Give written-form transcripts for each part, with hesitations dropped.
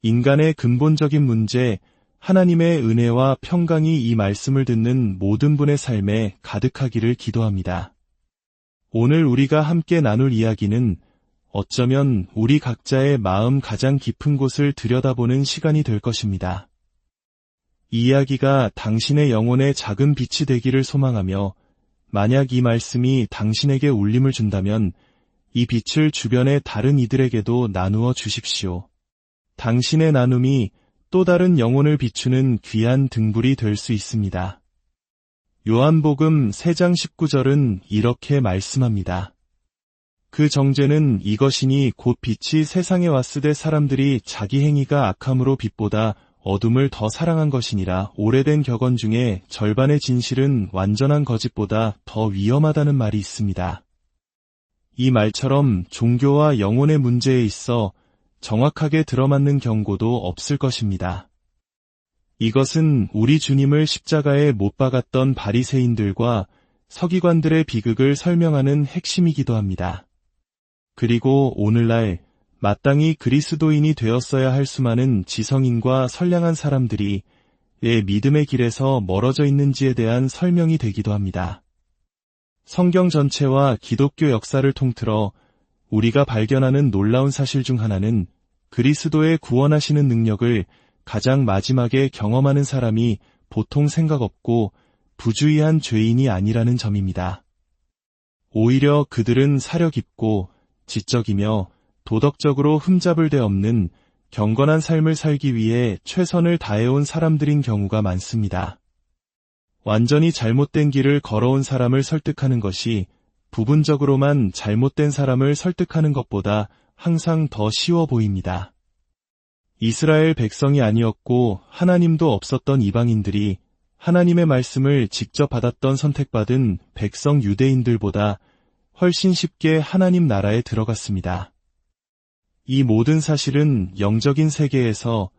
인간의 근본적인 문제, 하나님의 은혜와 평강이 이 말씀을 듣는 모든 분의 삶에 가득하기를 기도합니다. 오늘 우리가 함께 나눌 이야기는 어쩌면 우리 각자의 마음 가장 깊은 곳을 들여다보는 시간이 될 것입니다. 이 이야기가 당신의 영혼의 작은 빛이 되기를 소망하며, 만약 이 말씀이 당신에게 울림을 준다면 이 빛을 주변의 다른 이들에게도 나누어 주십시오. 당신의 나눔이 또 다른 영혼을 비추는 귀한 등불이 될 수 있습니다. 요한복음 3장 19절은 이렇게 말씀합니다. 그 정죄는 이것이니 곧 빛이 세상에 왔으되 사람들이 자기 행위가 악함으로 빛보다 어둠을 더 사랑한 것이니라. 오래된 격언 중에 절반의 진실은 완전한 거짓보다 더 위험하다는 말이 있습니다. 이 말처럼 종교와 영혼의 문제에 있어 정확하게 들어맞는 경고도 없을 것입니다. 이것은 우리 주님을 십자가에 못 박았던 바리새인들과 서기관들의 비극을 설명하는 핵심이기도 합니다. 그리고 오늘날 마땅히 그리스도인이 되었어야 할 수많은 지성인과 선량한 사람들이 왜 믿음의 길에서 멀어져 있는지에 대한 설명이 되기도 합니다. 성경 전체와 기독교 역사를 통틀어 우리가 발견하는 놀라운 사실 중 하나는 그리스도의 구원하시는 능력을 가장 마지막에 경험하는 사람이 보통 생각 없고 부주의한 죄인이 아니라는 점입니다. 오히려 그들은 사려 깊고 지적이며 도덕적으로 흠잡을 데 없는 경건한 삶을 살기 위해 최선을 다해온 사람들인 경우가 많습니다. 완전히 잘못된 길을 걸어온 사람을 설득하는 것이 부분적으로만 잘못된 사람을 설득하는 것보다 항상 더 쉬워 보입니다. 이스라엘 백성이 아니었고 하나님도 없었던 이방인들이 하나님의 말씀을 직접 받았던 선택받은 백성 유대인들보다 훨씬 쉽게 하나님 나라에 들어갔습니다. 이 모든 사실은 영적인 세계에서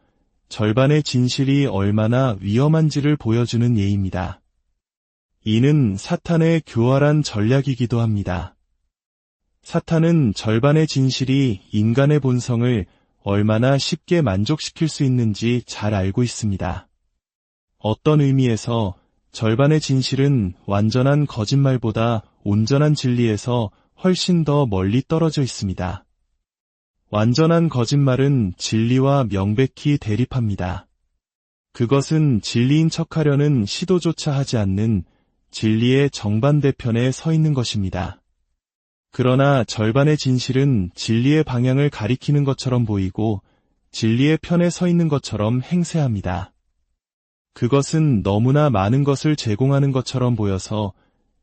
절반의 진실이 얼마나 위험한지를 보여주는 예입니다. 이는 사탄의 교활한 전략이기도 합니다. 사탄은 절반의 진실이 인간의 본성을 얼마나 쉽게 만족시킬 수 있는지 잘 알고 있습니다. 어떤 의미에서 절반의 진실은 완전한 거짓말보다 온전한 진리에서 훨씬 더 멀리 떨어져 있습니다. 완전한 거짓말은 진리와 명백히 대립합니다. 그것은 진리인 척하려는 시도조차 하지 않는 진리의 정반대편에 서 있는 것입니다. 그러나 절반의 진실은 진리의 방향을 가리키는 것처럼 보이고 진리의 편에 서 있는 것처럼 행세합니다. 그것은 너무나 많은 것을 제공하는 것처럼 보여서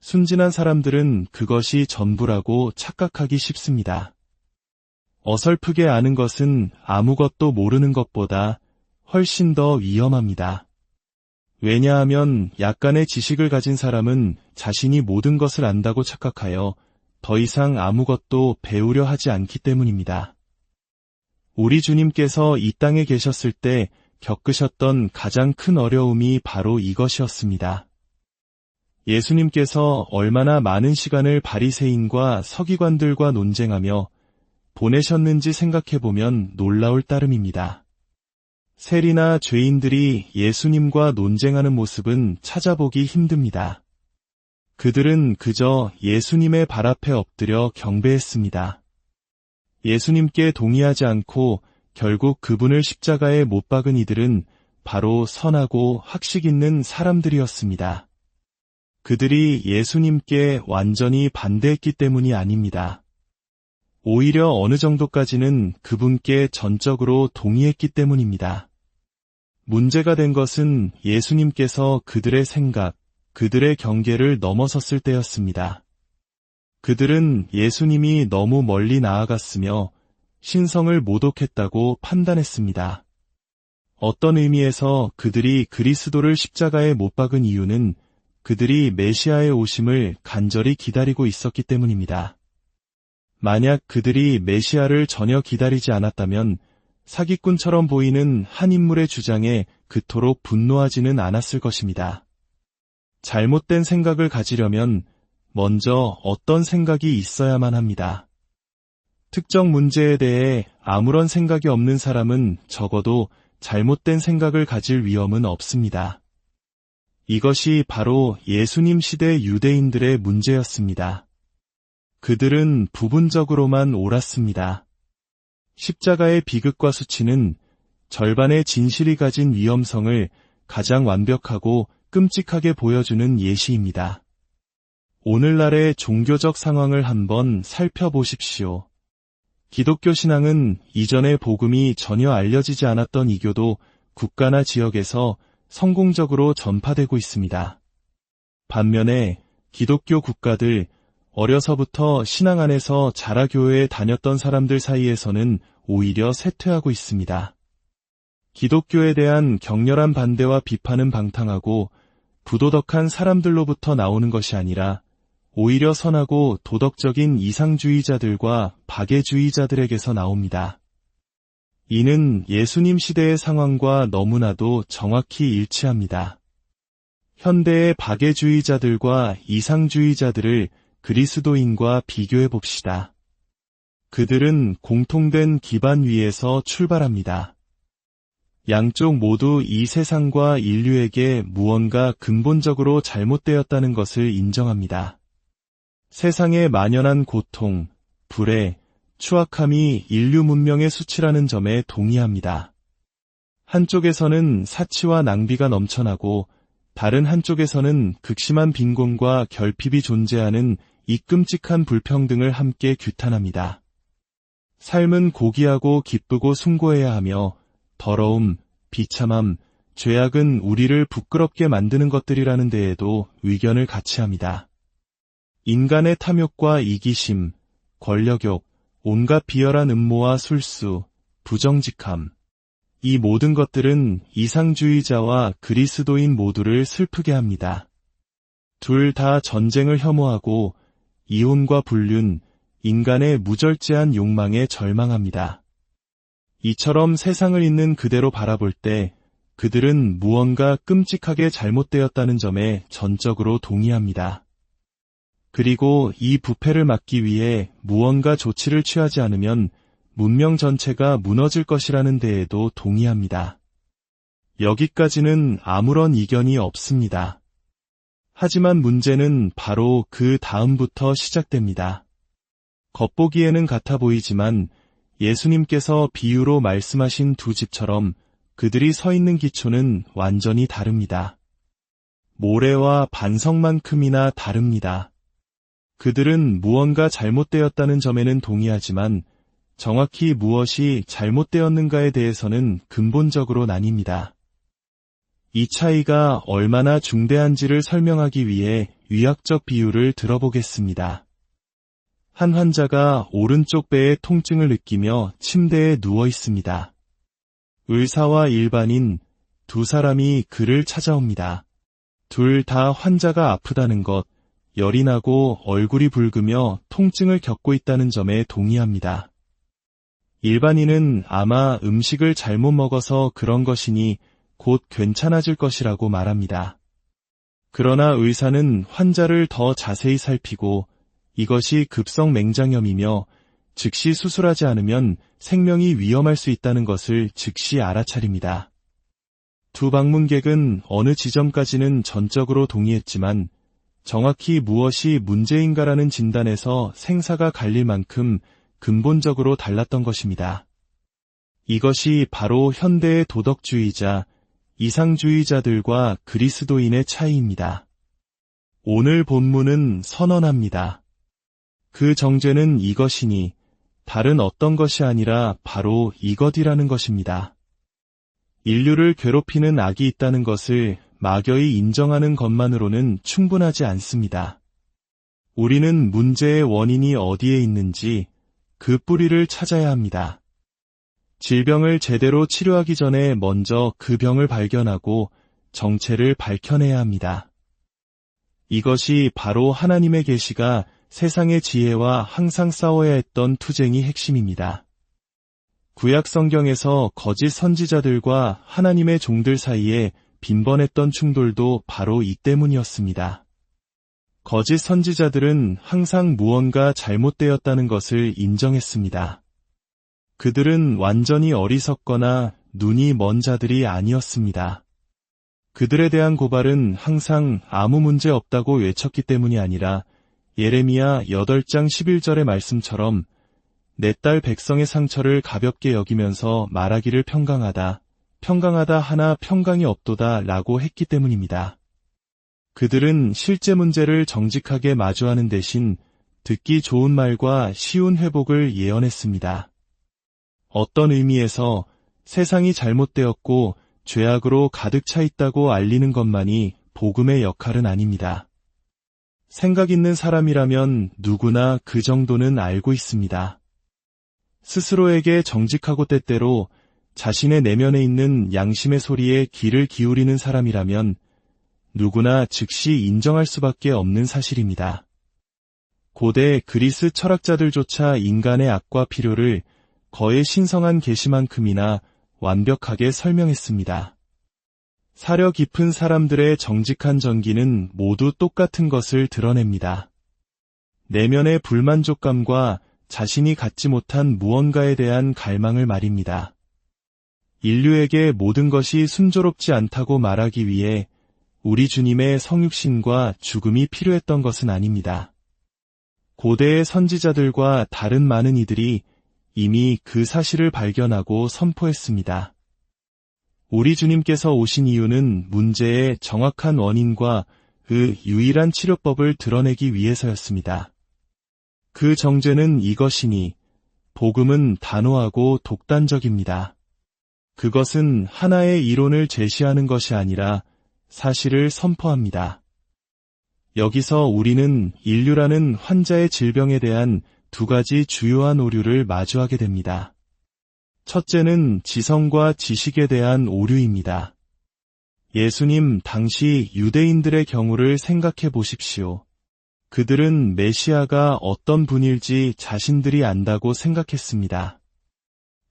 순진한 사람들은 그것이 전부라고 착각하기 쉽습니다. 어설프게 아는 것은 아무것도 모르는 것보다 훨씬 더 위험합니다. 왜냐하면 약간의 지식을 가진 사람은 자신이 모든 것을 안다고 착각하여 더 이상 아무것도 배우려 하지 않기 때문입니다. 우리 주님께서 이 땅에 계셨을 때 겪으셨던 가장 큰 어려움이 바로 이것이었습니다. 예수님께서 얼마나 많은 시간을 바리새인과 서기관들과 논쟁하며 보내셨는지 생각해보면 놀라울 따름입니다. 세리나 죄인들이 예수님과 논쟁하는 모습은 찾아보기 힘듭니다. 그들은 그저 예수님의 발 앞에 엎드려 경배했습니다. 예수님께 동의하지 않고 결국 그분을 십자가에 못 박은 이들은 바로 선하고 학식 있는 사람들이었습니다. 그들이 예수님께 완전히 반대했기 때문이 아닙니다. 오히려 어느 정도까지는 그분께 전적으로 동의했기 때문입니다. 문제가 된 것은 예수님께서 그들의 생각, 그들의 경계를 넘어섰을 때였습니다. 그들은 예수님이 너무 멀리 나아갔으며 신성을 모독했다고 판단했습니다. 어떤 의미에서 그들이 그리스도를 십자가에 못 박은 이유는 그들이 메시아의 오심을 간절히 기다리고 있었기 때문입니다. 만약 그들이 메시아를 전혀 기다리지 않았다면 사기꾼처럼 보이는 한 인물의 주장에 그토록 분노하지는 않았을 것입니다. 잘못된 생각을 가지려면 먼저 어떤 생각이 있어야만 합니다. 특정 문제에 대해 아무런 생각이 없는 사람은 적어도 잘못된 생각을 가질 위험은 없습니다. 이것이 바로 예수님 시대 유대인들의 문제였습니다. 그들은 부분적으로만 옳았습니다. 십자가의 비극과 수치는 절반의 진실이 가진 위험성을 가장 완벽하고 끔찍하게 보여주는 예시입니다. 오늘날의 종교적 상황을 한번 살펴보십시오. 기독교 신앙은 이전의 복음이 전혀 알려지지 않았던 이교도 국가나 지역에서 성공적으로 전파되고 있습니다. 반면에 기독교 국가들, 어려서부터 신앙 안에서 자라교회에 다녔던 사람들 사이에서는 오히려 쇠퇴하고 있습니다. 기독교에 대한 격렬한 반대와 비판은 방탕하고 부도덕한 사람들로부터 나오는 것이 아니라 오히려 선하고 도덕적인 이상주의자들과 박애주의자들에게서 나옵니다. 이는 예수님 시대의 상황과 너무나도 정확히 일치합니다. 현대의 박애주의자들과 이상주의자들을 그리스도인과 비교해 봅시다. 그들은 공통된 기반 위에서 출발합니다. 양쪽 모두 이 세상과 인류에게 무언가 근본적으로 잘못되었다는 것을 인정합니다. 세상에 만연한 고통, 불의, 추악함이 인류 문명의 수치라는 점에 동의합니다. 한쪽에서는 사치와 낭비가 넘쳐나고 다른 한쪽에서는 극심한 빈곤과 결핍이 존재하는 이 끔찍한 불평등을 함께 규탄합니다. 삶은 고귀하고 기쁘고 숭고해야 하며 더러움, 비참함, 죄악은 우리를 부끄럽게 만드는 것들이라는 데에도 의견을 같이 합니다. 인간의 탐욕과 이기심, 권력욕, 온갖 비열한 음모와 술수, 부정직함, 이 모든 것들은 이상주의자와 그리스도인 모두를 슬프게 합니다. 둘 다 전쟁을 혐오하고 이혼과 불륜, 인간의 무절제한 욕망에 절망합니다. 이처럼 세상을 있는 그대로 바라볼 때 그들은 무언가 끔찍하게 잘못되었다는 점에 전적으로 동의합니다. 그리고 이 부패를 막기 위해 무언가 조치를 취하지 않으면 문명 전체가 무너질 것이라는 데에도 동의합니다. 여기까지는 아무런 이견이 없습니다. 하지만 문제는 바로 그 다음부터 시작됩니다. 겉보기에는 같아 보이지만 예수님께서 비유로 말씀하신 두 집처럼 그들이 서 있는 기초는 완전히 다릅니다. 모래와 반석만큼이나 다릅니다. 그들은 무언가 잘못되었다는 점에는 동의하지만 정확히 무엇이 잘못되었는가에 대해서는 근본적으로 나뉩니다. 이 차이가 얼마나 중대한지를 설명하기 위해 의학적 비유를 들어보겠습니다. 한 환자가 오른쪽 배의 통증을 느끼며 침대에 누워 있습니다. 의사와 일반인 두 사람이 그를 찾아옵니다. 둘 다 환자가 아프다는 것, 열이 나고 얼굴이 붉으며 통증을 겪고 있다는 점에 동의합니다. 일반인은 아마 음식을 잘못 먹어서 그런 것이니 곧 괜찮아질 것이라고 말합니다. 그러나 의사는 환자를 더 자세히 살피고 이것이 급성 맹장염이며 즉시 수술하지 않으면 생명이 위험할 수 있다는 것을 즉시 알아차립니다. 두 방문객은 어느 지점까지는 전적으로 동의했지만 정확히 무엇이 문제인가라는 진단에서 생사가 갈릴 만큼 근본적으로 달랐던 것입니다. 이것이 바로 현대의 도덕주의자, 이상주의자들과 그리스도인의 차이입니다. 오늘 본문은 선언합니다. 그 정죄는 이것이니 다른 어떤 것이 아니라 바로 이것이라는 것입니다. 인류를 괴롭히는 악이 있다는 것을 막연히 인정하는 것만으로는 충분하지 않습니다. 우리는 문제의 원인이 어디에 있는지 그 뿌리를 찾아야 합니다. 질병을 제대로 치료하기 전에 먼저 그 병을 발견하고 정체를 밝혀내야 합니다. 이것이 바로 하나님의 계시가 세상의 지혜와 항상 싸워야 했던 투쟁이 핵심입니다. 구약 성경에서 거짓 선지자들과 하나님의 종들 사이에 빈번했던 충돌도 바로 이 때문이었습니다. 거짓 선지자들은 항상 무언가 잘못되었다는 것을 인정했습니다. 그들은 완전히 어리석거나 눈이 먼 자들이 아니었습니다. 그들에 대한 고발은 항상 아무 문제 없다고 외쳤기 때문이 아니라 예레미야 8장 11절의 말씀처럼 내 딸 백성의 상처를 가볍게 여기면서 말하기를 평강하다 하나 평강이 없도다 라고 했기 때문입니다. 그들은 실제 문제를 정직하게 마주하는 대신 듣기 좋은 말과 쉬운 회복을 예언했습니다. 어떤 의미에서 세상이 잘못되었고 죄악으로 가득 차 있다고 알리는 것만이 복음의 역할은 아닙니다. 생각 있는 사람이라면 누구나 그 정도는 알고 있습니다. 스스로에게 정직하고 때때로 자신의 내면에 있는 양심의 소리에 귀를 기울이는 사람이라면 누구나 즉시 인정할 수밖에 없는 사실입니다. 고대 그리스 철학자들조차 인간의 악과 필요를 거의 신성한 계시만큼이나 완벽하게 설명했습니다. 사려 깊은 사람들의 정직한 전기는 모두 똑같은 것을 드러냅니다. 내면의 불만족감과 자신이 갖지 못한 무언가에 대한 갈망을 말입니다. 인류에게 모든 것이 순조롭지 않다고 말하기 위해 우리 주님의 성육신과 죽음이 필요했던 것은 아닙니다. 고대의 선지자들과 다른 많은 이들이 이미 그 사실을 발견하고 선포했습니다. 우리 주님께서 오신 이유는 문제의 정확한 원인과 그 유일한 치료법을 드러내기 위해서였습니다. 그 정죄는 이것이니 복음은 단호하고 독단적입니다. 그것은 하나의 이론을 제시하는 것이 아니라 사실을 선포합니다. 여기서 우리는 인류라는 환자의 질병에 대한 두 가지 주요한 오류를 마주하게 됩니다. 첫째는 지성과 지식에 대한 오류입니다. 예수님 당시 유대인들의 경우를 생각해 보십시오. 그들은 메시아가 어떤 분일지 자신들이 안다고 생각했습니다.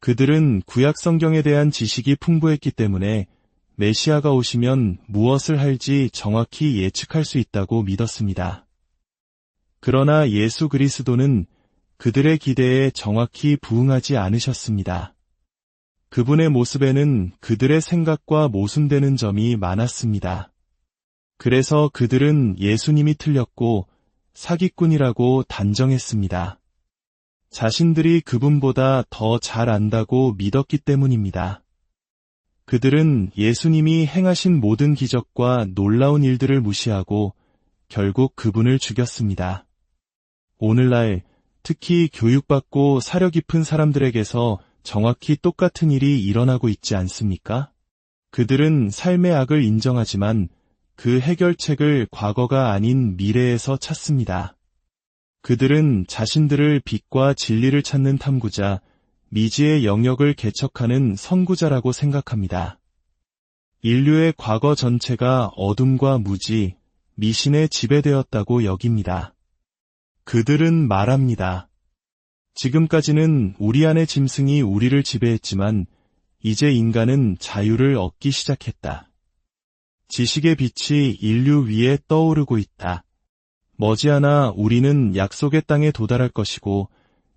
그들은 구약 성경에 대한 지식이 풍부했기 때문에 메시아가 오시면 무엇을 할지 정확히 예측할 수 있다고 믿었습니다. 그러나 예수 그리스도는 그들의 기대에 정확히 부응하지 않으셨습니다. 그분의 모습에는 그들의 생각과 모순되는 점이 많았습니다. 그래서 그들은 예수님이 틀렸고 사기꾼이라고 단정했습니다. 자신들이 그분보다 더 잘 안다고 믿었기 때문입니다. 그들은 예수님이 행하신 모든 기적과 놀라운 일들을 무시하고 결국 그분을 죽였습니다. 오늘날 특히 교육받고 사려 깊은 사람들에게서 정확히 똑같은 일이 일어나고 있지 않습니까? 그들은 삶의 악을 인정하지만 그 해결책을 과거가 아닌 미래에서 찾습니다. 그들은 자신들을 빛과 진리를 찾는 탐구자, 미지의 영역을 개척하는 선구자라고 생각합니다. 인류의 과거 전체가 어둠과 무지, 미신에 지배되었다고 여깁니다. 그들은 말합니다. 지금까지는 우리 안의 짐승이 우리를 지배했지만 이제 인간은 자유를 얻기 시작했다. 지식의 빛이 인류 위에 떠오르고 있다. 머지않아 우리는 약속의 땅에 도달할 것이고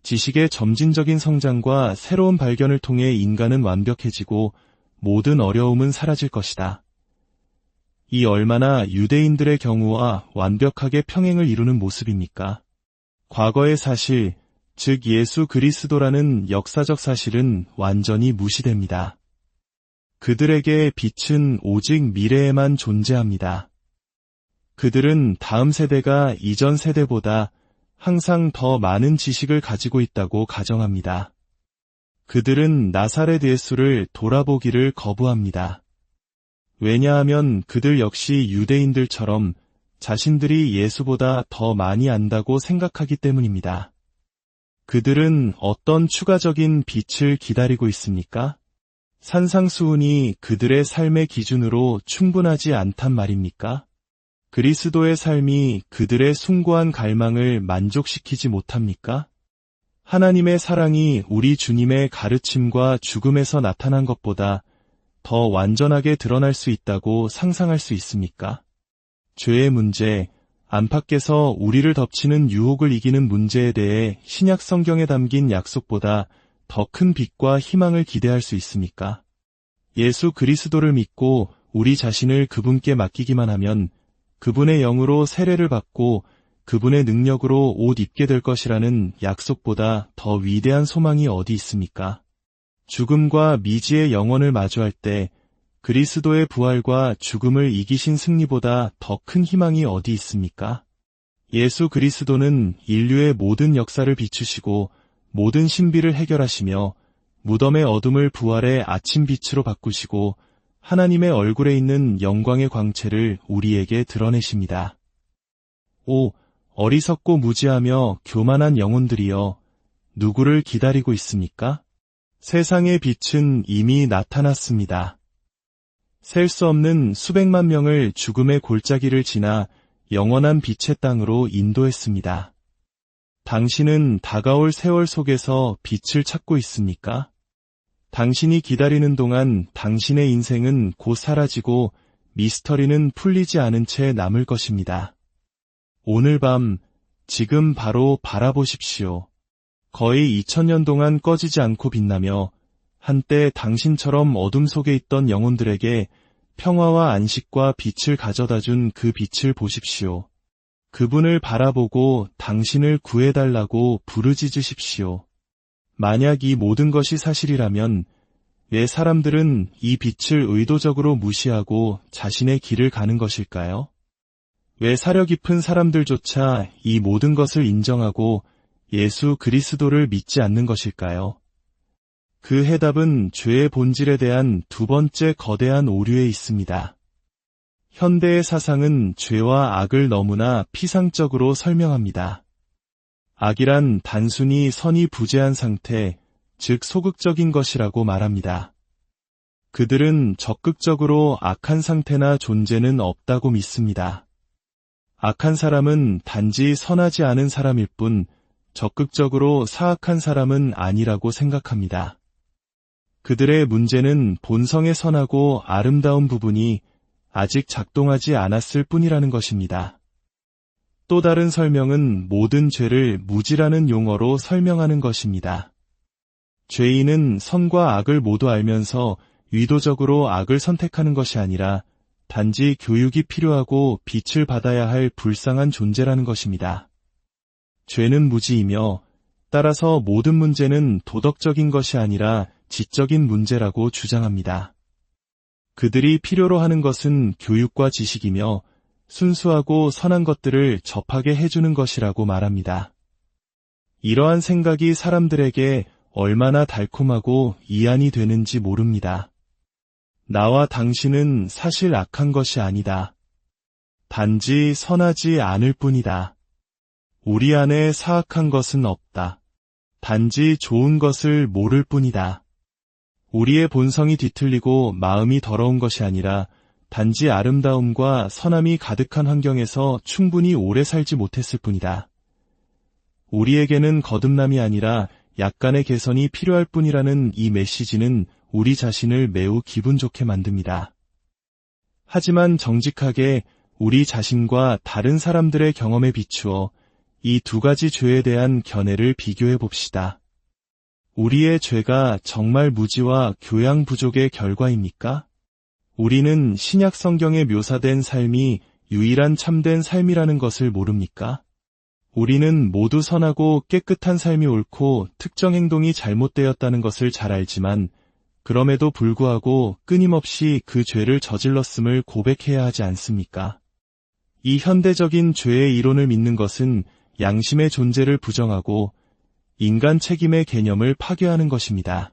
지식의 점진적인 성장과 새로운 발견을 통해 인간은 완벽해지고 모든 어려움은 사라질 것이다. 이 얼마나 유대인들의 경우와 완벽하게 평행을 이루는 모습입니까? 과거의 사실, 즉 예수 그리스도라는 역사적 사실은 완전히 무시됩니다. 그들에게 빛은 오직 미래에만 존재합니다. 그들은 다음 세대가 이전 세대보다 항상 더 많은 지식을 가지고 있다고 가정합니다. 그들은 나사렛 예수를 돌아보기를 거부합니다. 왜냐하면 그들 역시 유대인들처럼 자신들이 예수보다 더 많이 안다고 생각하기 때문입니다. 그들은 어떤 추가적인 빛을 기다리고 있습니까? 산상수훈이 그들의 삶의 기준으로 충분하지 않단 말입니까? 그리스도의 삶이 그들의 숭고한 갈망을 만족시키지 못합니까? 하나님의 사랑이 우리 주님의 가르침과 죽음에서 나타난 것보다 더 완전하게 드러날 수 있다고 상상할 수 있습니까? 죄의 문제, 안팎에서 우리를 덮치는 유혹을 이기는 문제에 대해 신약 성경에 담긴 약속보다 더 큰 빛과 희망을 기대할 수 있습니까? 예수 그리스도를 믿고 우리 자신을 그분께 맡기기만 하면 그분의 영으로 세례를 받고 그분의 능력으로 옷 입게 될 것이라는 약속보다 더 위대한 소망이 어디 있습니까? 죽음과 미지의 영원을 마주할 때 그리스도의 부활과 죽음을 이기신 승리보다 더 큰 희망이 어디 있습니까? 예수 그리스도는 인류의 모든 역사를 비추시고 모든 신비를 해결하시며 무덤의 어둠을 부활의 아침빛으로 바꾸시고 하나님의 얼굴에 있는 영광의 광채를 우리에게 드러내십니다. 오, 어리석고 무지하며 교만한 영혼들이여, 누구를 기다리고 있습니까? 세상의 빛은 이미 나타났습니다. 셀 수 없는 수백만 명을 죽음의 골짜기를 지나 영원한 빛의 땅으로 인도했습니다. 당신은 다가올 세월 속에서 빛을 찾고 있습니까? 당신이 기다리는 동안 당신의 인생은 곧 사라지고 미스터리는 풀리지 않은 채 남을 것입니다. 오늘 밤, 지금 바로 바라보십시오. 거의 2000년 동안 꺼지지 않고 빛나며 한때 당신처럼 어둠 속에 있던 영혼들에게 평화와 안식과 빛을 가져다준 그 빛을 보십시오. 그분을 바라보고 당신을 구해달라고 부르짖으십시오. 만약 이 모든 것이 사실이라면 왜 사람들은 이 빛을 의도적으로 무시하고 자신의 길을 가는 것일까요? 왜 사려 깊은 사람들조차 이 모든 것을 인정하고 예수 그리스도를 믿지 않는 것일까요? 그 해답은 죄의 본질에 대한 두 번째 거대한 오류에 있습니다. 현대의 사상은 죄와 악을 너무나 피상적으로 설명합니다. 악이란 단순히 선이 부재한 상태, 즉 소극적인 것이라고 말합니다. 그들은 적극적으로 악한 상태나 존재는 없다고 믿습니다. 악한 사람은 단지 선하지 않은 사람일 뿐 적극적으로 사악한 사람은 아니라고 생각합니다. 그들의 문제는 본성의 선하고 아름다운 부분이 아직 작동하지 않았을 뿐이라는 것입니다. 또 다른 설명은 모든 죄를 무지라는 용어로 설명하는 것입니다. 죄인은 선과 악을 모두 알면서 의도적으로 악을 선택하는 것이 아니라 단지 교육이 필요하고 빛을 받아야 할 불쌍한 존재라는 것입니다. 죄는 무지이며 따라서 모든 문제는 도덕적인 것이 아니라 지적인 문제라고 주장합니다. 그들이 필요로 하는 것은 교육과 지식이며 순수하고 선한 것들을 접하게 해주는 것이라고 말합니다. 이러한 생각이 사람들에게 얼마나 달콤하고 이안이 되는지 모릅니다. 나와 당신은 사실 악한 것이 아니다. 단지 선하지 않을 뿐이다. 우리 안에 사악한 것은 없다. 단지 좋은 것을 모를 뿐이다. 우리의 본성이 뒤틀리고 마음이 더러운 것이 아니라 단지 아름다움과 선함이 가득한 환경에서 충분히 오래 살지 못했을 뿐이다. 우리에게는 거듭남이 아니라 약간의 개선이 필요할 뿐이라는 이 메시지는 우리 자신을 매우 기분 좋게 만듭니다. 하지만 정직하게 우리 자신과 다른 사람들의 경험에 비추어 이 두 가지 죄에 대한 견해를 비교해 봅시다. 우리의 죄가 정말 무지와 교양 부족의 결과입니까? 우리는 신약 성경에 묘사된 삶이 유일한 참된 삶이라는 것을 모릅니까? 우리는 모두 선하고 깨끗한 삶이 옳고 특정 행동이 잘못되었다는 것을 잘 알지만 그럼에도 불구하고 끊임없이 그 죄를 저질렀음을 고백해야 하지 않습니까? 이 현대적인 죄의 이론을 믿는 것은 양심의 존재를 부정하고 인간 책임의 개념을 파괴하는 것입니다.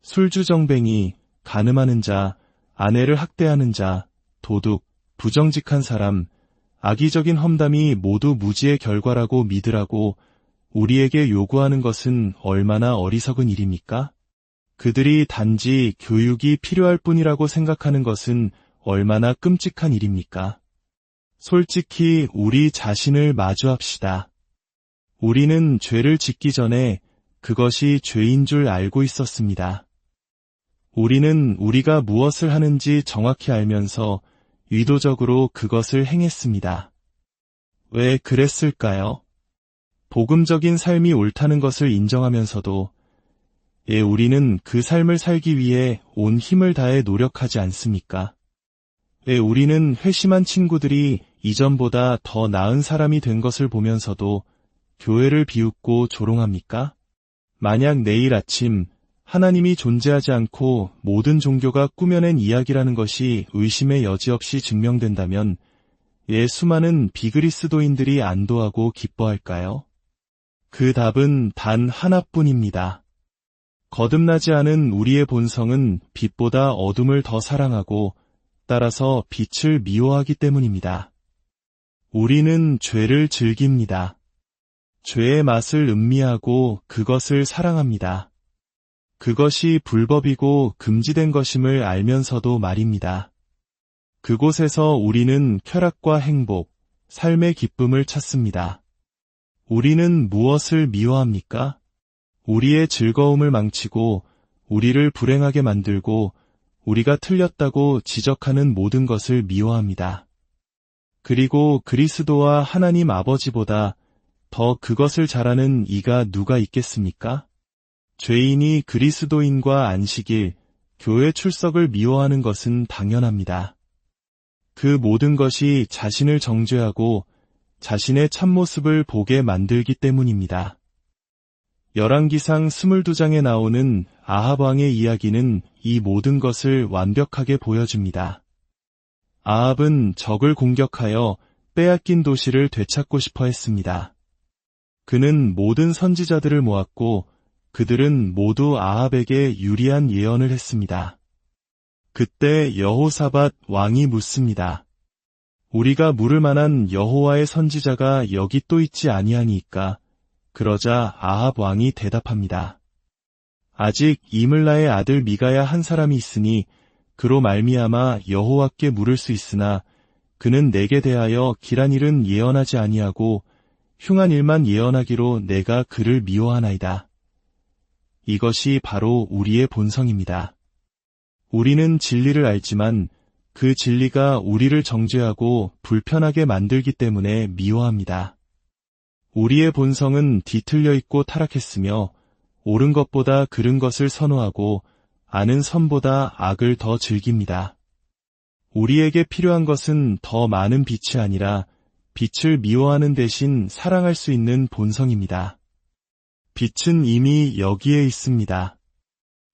술주정뱅이, 간음하는 자, 아내를 학대하는 자, 도둑, 부정직한 사람, 악의적인 험담이 모두 무지의 결과라고 믿으라고 우리에게 요구하는 것은 얼마나 어리석은 일입니까? 그들이 단지 교육이 필요할 뿐이라고 생각하는 것은 얼마나 끔찍한 일입니까? 솔직히 우리 자신을 마주합시다. 우리는 죄를 짓기 전에 그것이 죄인 줄 알고 있었습니다. 우리는 우리가 무엇을 하는지 정확히 알면서 의도적으로 그것을 행했습니다. 왜 그랬을까요? 복음적인 삶이 옳다는 것을 인정하면서도 우리는 그 삶을 살기 위해 온 힘을 다해 노력하지 않습니까? 우리는 회심한 친구들이 이전보다 더 나은 사람이 된 것을 보면서도 교회를 비웃고 조롱합니까? 만약 내일 아침 하나님이 존재하지 않고 모든 종교가 꾸며낸 이야기라는 것이 의심의 여지 없이 증명된다면 수많은 비그리스도인들이 안도하고 기뻐할까요? 그 답은 단 하나뿐입니다. 거듭나지 않은 우리의 본성은 빛보다 어둠을 더 사랑하고 따라서 빛을 미워하기 때문입니다. 우리는 죄를 즐깁니다. 죄의 맛을 음미하고 그것을 사랑합니다. 그것이 불법이고 금지된 것임을 알면서도 말입니다. 그곳에서 우리는 쾌락과 행복, 삶의 기쁨을 찾습니다. 우리는 무엇을 미워합니까? 우리의 즐거움을 망치고 우리를 불행하게 만들고 우리가 틀렸다고 지적하는 모든 것을 미워합니다. 그리고 그리스도와 하나님 아버지보다 더 그것을 잘하는 이가 누가 있겠습니까? 죄인이 그리스도인과 안식일, 교회 출석을 미워하는 것은 당연합니다. 그 모든 것이 자신을 정죄하고 자신의 참모습을 보게 만들기 때문입니다. 열왕기상 22장에 나오는 아합 왕의 이야기는 이 모든 것을 완벽하게 보여줍니다. 아합은 적을 공격하여 빼앗긴 도시를 되찾고 싶어 했습니다. 그는 모든 선지자들을 모았고 그들은 모두 아합에게 유리한 예언을 했습니다. 그때 여호사밧 왕이 묻습니다. 우리가 물을 만한 여호와의 선지자가 여기 또 있지 아니하니이까? 그러자 아합 왕이 대답합니다. 아직 이물라의 아들 미가야 한 사람이 있으니 그로 말미암아 여호와께 물을 수 있으나 그는 내게 대하여 길한 일은 예언하지 아니하고 흉한 일만 예언하기로 내가 그를 미워하나이다. 이것이 바로 우리의 본성입니다. 우리는 진리를 알지만 그 진리가 우리를 정죄하고 불편하게 만들기 때문에 미워합니다. 우리의 본성은 뒤틀려 있고 타락했으며 옳은 것보다 그른 것을 선호하고 아는 선보다 악을 더 즐깁니다. 우리에게 필요한 것은 더 많은 빛이 아니라 빛을 미워하는 대신 사랑할 수 있는 본성입니다. 빛은 이미 여기에 있습니다.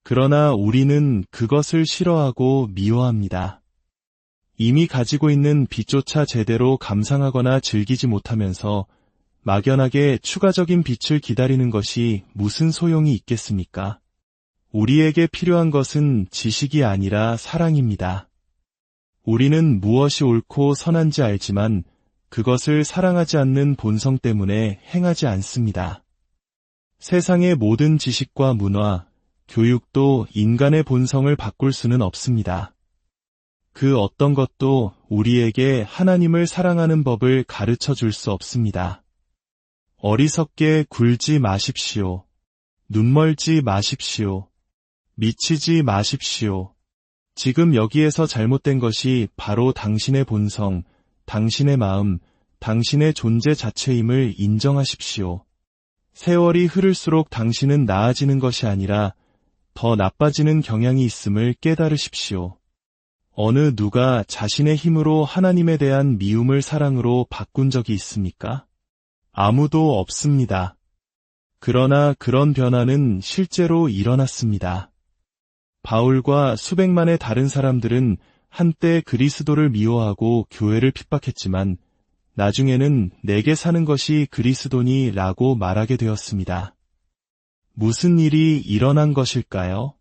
그러나 우리는 그것을 싫어하고 미워합니다. 이미 가지고 있는 빛조차 제대로 감상하거나 즐기지 못하면서 막연하게 추가적인 빛을 기다리는 것이 무슨 소용이 있겠습니까? 우리에게 필요한 것은 지식이 아니라 사랑입니다. 우리는 무엇이 옳고 선한지 알지만 그것을 사랑하지 않는 본성 때문에 행하지 않습니다. 세상의 모든 지식과 문화, 교육도 인간의 본성을 바꿀 수는 없습니다. 그 어떤 것도 우리에게 하나님을 사랑하는 법을 가르쳐 줄 수 없습니다. 어리석게 굴지 마십시오. 눈멀지 마십시오. 미치지 마십시오. 지금 여기에서 잘못된 것이 바로 당신의 본성, 당신의 마음, 당신의 존재 자체임을 인정하십시오. 세월이 흐를수록 당신은 나아지는 것이 아니라 더 나빠지는 경향이 있음을 깨달으십시오. 어느 누가 자신의 힘으로 하나님에 대한 미움을 사랑으로 바꾼 적이 있습니까? 아무도 없습니다. 그러나 그런 변화는 실제로 일어났습니다. 바울과 수백만의 다른 사람들은 한때 그리스도를 미워하고 교회를 핍박했지만 나중에는 내게 사는 것이 그리스도니 라고 말하게 되었습니다. 무슨 일이 일어난 것일까요?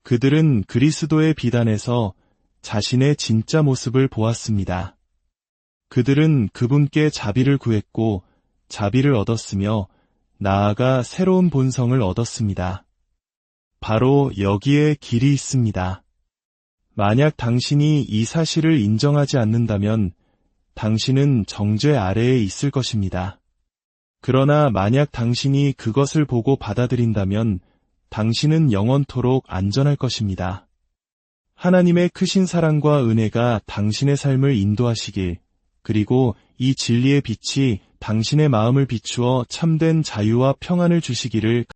그들은 그리스도의 비단에서 자신의 진짜 모습을 보았습니다. 그들은 그분께 자비를 구했고 자비를 얻었으며 나아가 새로운 본성을 얻었습니다. 바로 여기에 길이 있습니다. 만약 당신이 이 사실을 인정하지 않는다면 당신은 정죄 아래에 있을 것입니다. 그러나 만약 당신이 그것을 보고 받아들인다면 당신은 영원토록 안전할 것입니다. 하나님의 크신 사랑과 은혜가 당신의 삶을 인도하시길 그리고 이 진리의 빛이 당신의 마음을 비추어 참된 자유와 평안을 주시기를